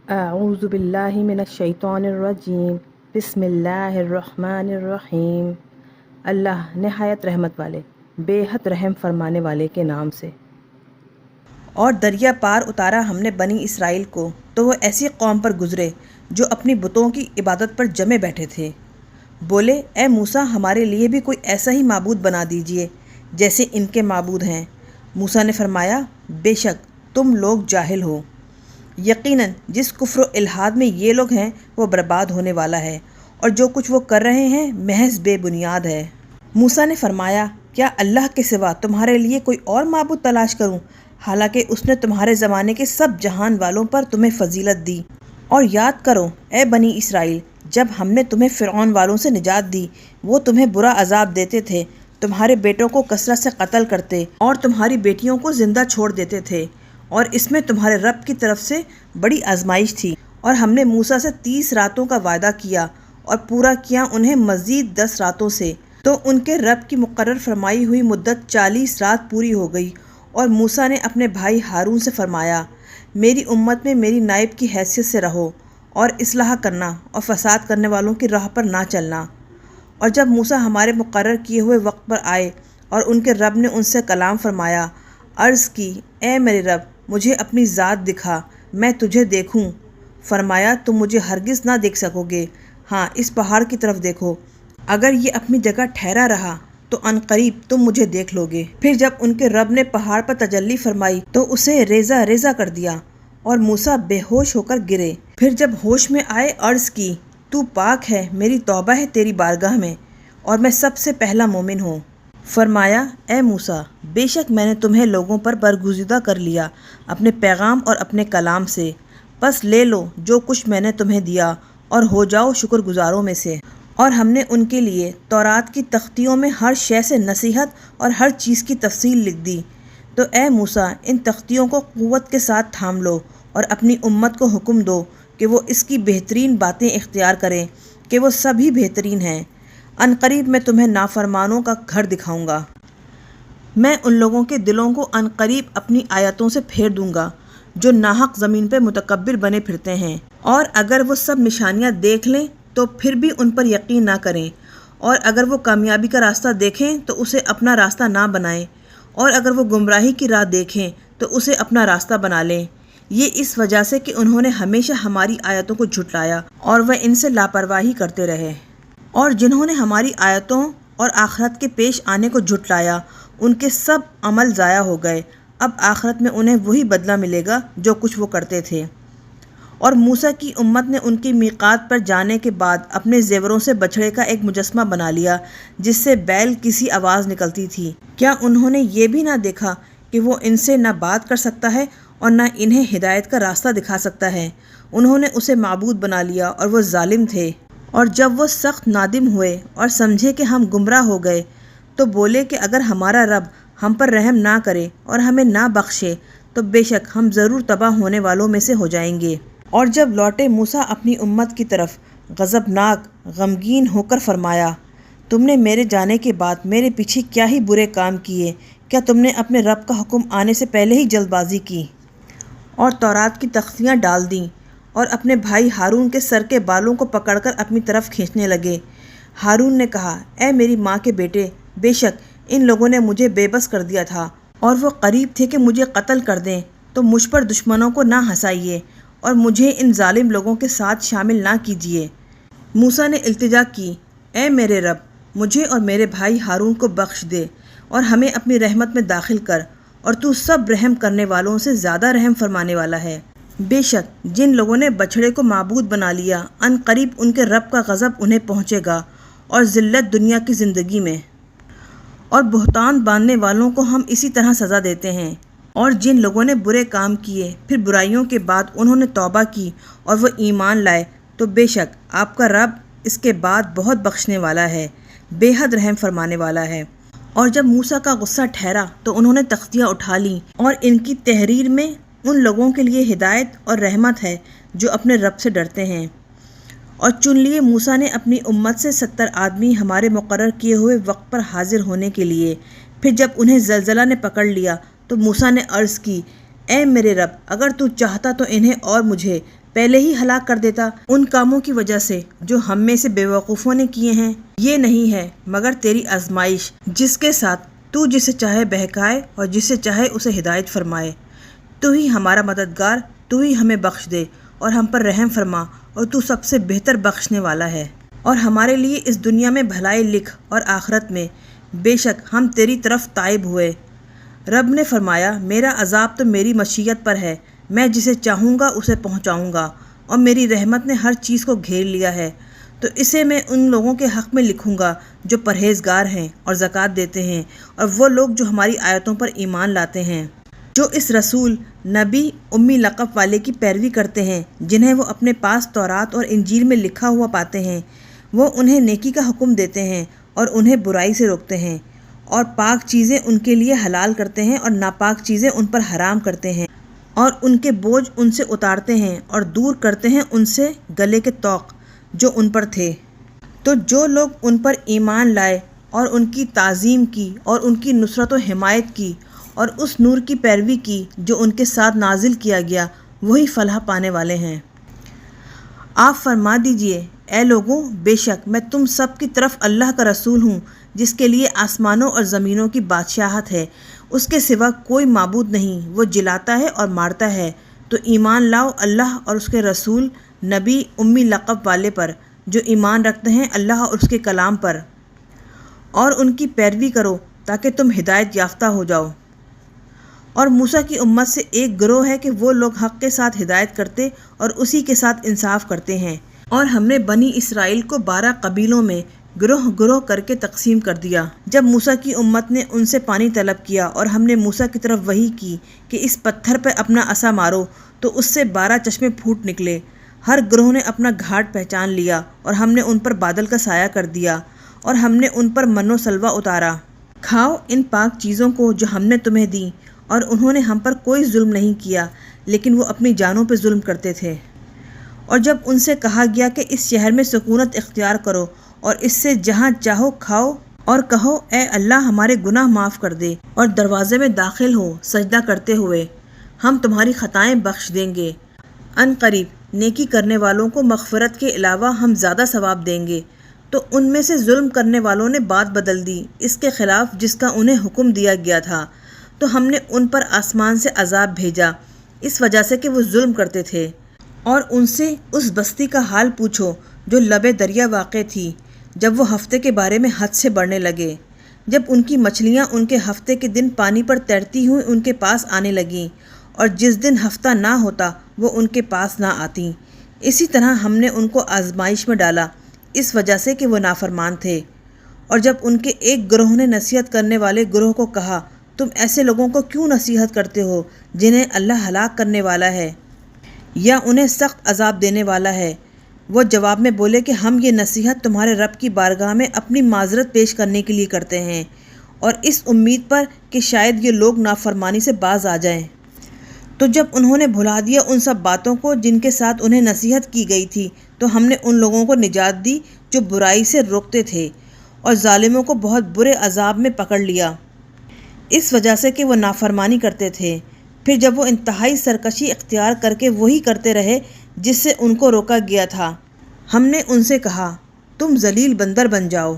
اعوذ باللہ من الشیطان الرجیم بسم اللہ الرحمن الرحیم۔ اللہ نہایت رحمت والے بے حد رحم فرمانے والے کے نام سے۔ اور دریا پار اتارا ہم نے بنی اسرائیل کو، تو وہ ایسی قوم پر گزرے جو اپنی بتوں کی عبادت پر جمے بیٹھے تھے۔ بولے اے موسیٰ، ہمارے لیے بھی کوئی ایسا ہی معبود بنا دیجئے جیسے ان کے معبود ہیں۔ موسیٰ نے فرمایا بے شک تم لوگ جاہل ہو، یقیناً جس کفر و الحاد میں یہ لوگ ہیں وہ برباد ہونے والا ہے، اور جو کچھ وہ کر رہے ہیں محض بے بنیاد ہے۔ موسیٰ نے فرمایا کیا اللہ کے سوا تمہارے لیے کوئی اور معبود تلاش کروں، حالانکہ اس نے تمہارے زمانے کے سب جہان والوں پر تمہیں فضیلت دی۔ اور یاد کرو اے بنی اسرائیل، جب ہم نے تمہیں فرعون والوں سے نجات دی، وہ تمہیں برا عذاب دیتے تھے، تمہارے بیٹوں کو کثرت سے قتل کرتے اور تمہاری بیٹیوں کو زندہ چھوڑ دیتے تھے، اور اس میں تمہارے رب کی طرف سے بڑی آزمائش تھی۔ اور ہم نے موسیٰ سے 30 راتوں کا وعدہ کیا اور پورا کیا انہیں مزید 10 راتوں سے، تو ان کے رب کی مقرر فرمائی ہوئی مدت 40 رات پوری ہو گئی۔ اور موسیٰ نے اپنے بھائی ہارون سے فرمایا میری امت میں میری نائب کی حیثیت سے رہو، اور اصلاح کرنا اور فساد کرنے والوں کی راہ پر نہ چلنا۔ اور جب موسیٰ ہمارے مقرر کیے ہوئے وقت پر آئے اور ان کے رب نے ان سے کلام فرمایا، عرض کی اے میرے رب مجھے اپنی ذات دکھا، میں تجھے دیکھوں۔ فرمایا تم مجھے ہرگز نہ دیکھ سکو گے، ہاں اس پہاڑ کی طرف دیکھو، اگر یہ اپنی جگہ ٹھہرا رہا تو عنقریب تم مجھے دیکھ لو گے۔ پھر جب ان کے رب نے پہاڑ پر تجلی فرمائی تو اسے ریزہ ریزہ کر دیا، اور موسیٰ بے ہوش ہو کر گرے۔ پھر جب ہوش میں آئے عرض کی تو پاک ہے، میری توبہ ہے تیری بارگاہ میں، اور میں سب سے پہلا مومن ہوں۔ فرمایا اے موسیٰ، بے شک میں نے تمہیں لوگوں پر برگزیدہ کر لیا اپنے پیغام اور اپنے کلام سے، پس لے لو جو کچھ میں نے تمہیں دیا اور ہو جاؤ شکر گزاروں میں سے۔ اور ہم نے ان کے لیے تورات کی تختیوں میں ہر شے سے نصیحت اور ہر چیز کی تفصیل لکھ دی۔ تو اے موسیٰ ان تختیوں کو قوت کے ساتھ تھام لو اور اپنی امت کو حکم دو کہ وہ اس کی بہترین باتیں اختیار کریں کہ وہ سبھی بہترین ہیں۔ عنقریب میں تمہیں نافرمانوں کا گھر دکھاؤں گا، میں ان لوگوں کے دلوں کو عنقریب اپنی آیتوں سے پھیر دوں گا جو ناحق زمین پہ متکبر بنے پھرتے ہیں، اور اگر وہ سب نشانیاں دیکھ لیں تو پھر بھی ان پر یقین نہ کریں، اور اگر وہ کامیابی کا راستہ دیکھیں تو اسے اپنا راستہ نہ بنائیں، اور اگر وہ گمراہی کی راہ دیکھیں تو اسے اپنا راستہ بنا لیں۔ یہ اس وجہ سے کہ انہوں نے ہمیشہ ہماری آیتوں کو جھٹلایا اور وہ ان سے لاپرواہی کرتے رہے۔ اور جنہوں نے ہماری آیتوں اور آخرت کے پیش آنے کو جھٹلایا ان کے سب عمل ضائع ہو گئے، اب آخرت میں انہیں وہی بدلہ ملے گا جو کچھ وہ کرتے تھے۔ اور موسیٰ کی امت نے ان کی میقات پر جانے کے بعد اپنے زیوروں سے بچھڑے کا ایک مجسمہ بنا لیا جس سے بیل کی آواز نکلتی تھی۔ کیا انہوں نے یہ بھی نہ دیکھا کہ وہ ان سے نہ بات کر سکتا ہے اور نہ انہیں ہدایت کا راستہ دکھا سکتا ہے؟ انہوں نے اسے معبود بنا لیا اور وہ ظالم تھے۔ اور جب وہ سخت نادم ہوئے اور سمجھے کہ ہم گمراہ ہو گئے تو بولے کہ اگر ہمارا رب ہم پر رحم نہ کرے اور ہمیں نہ بخشے تو بے شک ہم ضرور تباہ ہونے والوں میں سے ہو جائیں گے۔ اور جب لوٹے موسیٰ اپنی امت کی طرف غضبناک غمگین ہو کر فرمایا تم نے میرے جانے کے بعد میرے پیچھے کیا ہی برے کام کیے، کیا تم نے اپنے رب کا حکم آنے سے پہلے ہی جلد بازی کی اور تورات کی تختیاں ڈال دیں، اور اپنے بھائی ہارون کے سر کے بالوں کو پکڑ کر اپنی طرف کھینچنے لگے۔ ہارون نے کہا اے میری ماں کے بیٹے، بے شک ان لوگوں نے مجھے بے بس کر دیا تھا اور وہ قریب تھے کہ مجھے قتل کر دیں، تو مجھ پر دشمنوں کو نہ ہنسائیے اور مجھے ان ظالم لوگوں کے ساتھ شامل نہ کیجیے۔ موسیٰ نے التجا کی اے میرے رب مجھے اور میرے بھائی ہارون کو بخش دے اور ہمیں اپنی رحمت میں داخل کر، اور تو سب رحم کرنے والوں سے زیادہ رحم فرمانے والا ہے۔ بے شک جن لوگوں نے بچھڑے کو معبود بنا لیا عنقریب ان کے رب کا غضب انہیں پہنچے گا اور ذلت دنیا کی زندگی میں، اور بہتان باندھنے والوں کو ہم اسی طرح سزا دیتے ہیں۔ اور جن لوگوں نے برے کام کیے پھر برائیوں کے بعد انہوں نے توبہ کی اور وہ ایمان لائے تو بے شک آپ کا رب اس کے بعد بہت بخشنے والا ہے، بے حد رحم فرمانے والا ہے۔ اور جب موسیٰ کا غصہ ٹھہرا تو انہوں نے تختیاں اٹھا لیں، اور ان کی تحریر میں ان لوگوں کے لیے ہدایت اور رحمت ہے جو اپنے رب سے ڈرتے ہیں۔ اور چن لیے موسیٰ نے اپنی امت سے 70 آدمی ہمارے مقرر کیے ہوئے وقت پر حاضر ہونے کے لیے۔ پھر جب انہیں زلزلہ نے پکڑ لیا تو موسیٰ نے عرض کی اے میرے رب اگر تو چاہتا تو انہیں اور مجھے پہلے ہی ہلاک کر دیتا ان کاموں کی وجہ سے جو ہم میں سے بے وقوفوں نے کیے ہیں۔ یہ نہیں ہے مگر تیری آزمائش، جس کے ساتھ تو جسے چاہے بہکائے اور جسے چاہے اسے ہدایت فرمائے۔ تو ہی ہمارا مددگار، تو ہی ہمیں بخش دے اور ہم پر رحم فرما، اور تو سب سے بہتر بخشنے والا ہے۔ اور ہمارے لیے اس دنیا میں بھلائی لکھ اور آخرت میں، بے شک ہم تیری طرف تائب ہوئے۔ رب نے فرمایا، میرا عذاب تو میری مشیت پر ہے، میں جسے چاہوں گا اسے پہنچاؤں گا، اور میری رحمت نے ہر چیز کو گھیر لیا ہے، تو اسے میں ان لوگوں کے حق میں لکھوں گا جو پرہیزگار ہیں اور زکوٰۃ دیتے ہیں، اور وہ لوگ جو ہماری آیتوں پر ایمان لاتے ہیں، جو اس رسول نبی امی لقب والے کی پیروی کرتے ہیں جنہیں وہ اپنے پاس تورات اور انجیل میں لکھا ہوا پاتے ہیں۔ وہ انہیں نیکی کا حکم دیتے ہیں اور انہیں برائی سے روکتے ہیں، اور پاک چیزیں ان کے لیے حلال کرتے ہیں اور ناپاک چیزیں ان پر حرام کرتے ہیں، اور ان کے بوجھ ان سے اتارتے ہیں اور دور کرتے ہیں ان سے گلے کے طوق جو ان پر تھے۔ تو جو لوگ ان پر ایمان لائے اور ان کی تعظیم کی اور ان کی نصرت و حمایت کی اور اس نور کی پیروی کی جو ان کے ساتھ نازل کیا گیا، وہی فلاح پانے والے ہیں۔ آپ فرما دیجئے، اے لوگوں، بے شک میں تم سب کی طرف اللہ کا رسول ہوں، جس کے لیے آسمانوں اور زمینوں کی بادشاہت ہے، اس کے سوا کوئی معبود نہیں، وہ جلاتا ہے اور مارتا ہے۔ تو ایمان لاؤ اللہ اور اس کے رسول نبی امی لقب والے پر، جو ایمان رکھتے ہیں اللہ اور اس کے کلام پر، اور ان کی پیروی کرو تاکہ تم ہدایت یافتہ ہو جاؤ۔ اور موسیٰ کی امت سے ایک گروہ ہے کہ وہ لوگ حق کے ساتھ ہدایت کرتے اور اسی کے ساتھ انصاف کرتے ہیں، اور ہم نے بنی اسرائیل کو 12 قبیلوں میں گروہ گروہ کر کے تقسیم کر دیا۔ جب موسیٰ کی امت نے ان سے پانی طلب کیا اور ہم نے موسیٰ کی طرف وحی کی کہ اس پتھر پہ اپنا عصا مارو، تو اس سے 12 چشمے پھوٹ نکلے۔ ہر گروہ نے اپنا گھاٹ پہچان لیا، اور ہم نے ان پر بادل کا سایہ کر دیا، اور ہم نے ان پر من و سلوہ اتارا۔ کھاؤ ان پاک چیزوں کو جو ہم نے تمہیں دیں، اور انہوں نے ہم پر کوئی ظلم نہیں کیا، لیکن وہ اپنی جانوں پہ ظلم کرتے تھے۔ اور جب ان سے کہا گیا کہ اس شہر میں سکونت اختیار کرو اور اس سے جہاں چاہو کھاؤ، اور کہو اے اللہ ہمارے گناہ معاف کر دے، اور دروازے میں داخل ہو سجدہ کرتے ہوئے، ہم تمہاری خطائیں بخش دیں گے، ان قریب نیکی کرنے والوں کو مغفرت کے علاوہ ہم زیادہ ثواب دیں گے۔ تو ان میں سے ظلم کرنے والوں نے بات بدل دی اس کے خلاف جس کا انہیں حکم دیا گیا تھا، تو ہم نے ان پر آسمان سے عذاب بھیجا اس وجہ سے کہ وہ ظلم کرتے تھے۔ اور ان سے اس بستی کا حال پوچھو جو لبے دریا واقع تھی، جب وہ ہفتے کے بارے میں حد سے بڑھنے لگے، جب ان کی مچھلیاں ان کے ہفتے کے دن پانی پر تیرتی ہوئی ان کے پاس آنے لگیں، اور جس دن ہفتہ نہ ہوتا وہ ان کے پاس نہ آتیں۔ اسی طرح ہم نے ان کو آزمائش میں ڈالا اس وجہ سے کہ وہ نافرمان تھے۔ اور جب ان کے ایک گروہ نے نصیحت کرنے والے گروہ کو کہا، تم ایسے لوگوں کو کیوں نصیحت کرتے ہو جنہیں اللہ ہلاک کرنے والا ہے یا انہیں سخت عذاب دینے والا ہے؟ وہ جواب میں بولے کہ ہم یہ نصیحت تمہارے رب کی بارگاہ میں اپنی معذرت پیش کرنے کے لیے کرتے ہیں، اور اس امید پر کہ شاید یہ لوگ نافرمانی سے باز آ جائیں۔ تو جب انہوں نے بھلا دیا ان سب باتوں کو جن کے ساتھ انہیں نصیحت کی گئی تھی، تو ہم نے ان لوگوں کو نجات دی جو برائی سے روکتے تھے، اور ظالموں کو بہت برے عذاب میں پکڑ لیا اس وجہ سے کہ وہ نافرمانی کرتے تھے۔ پھر جب وہ انتہائی سرکشی اختیار کر کے وہی کرتے رہے جس سے ان کو روکا گیا تھا، ہم نے ان سے کہا، تم ذلیل بندر بن جاؤ۔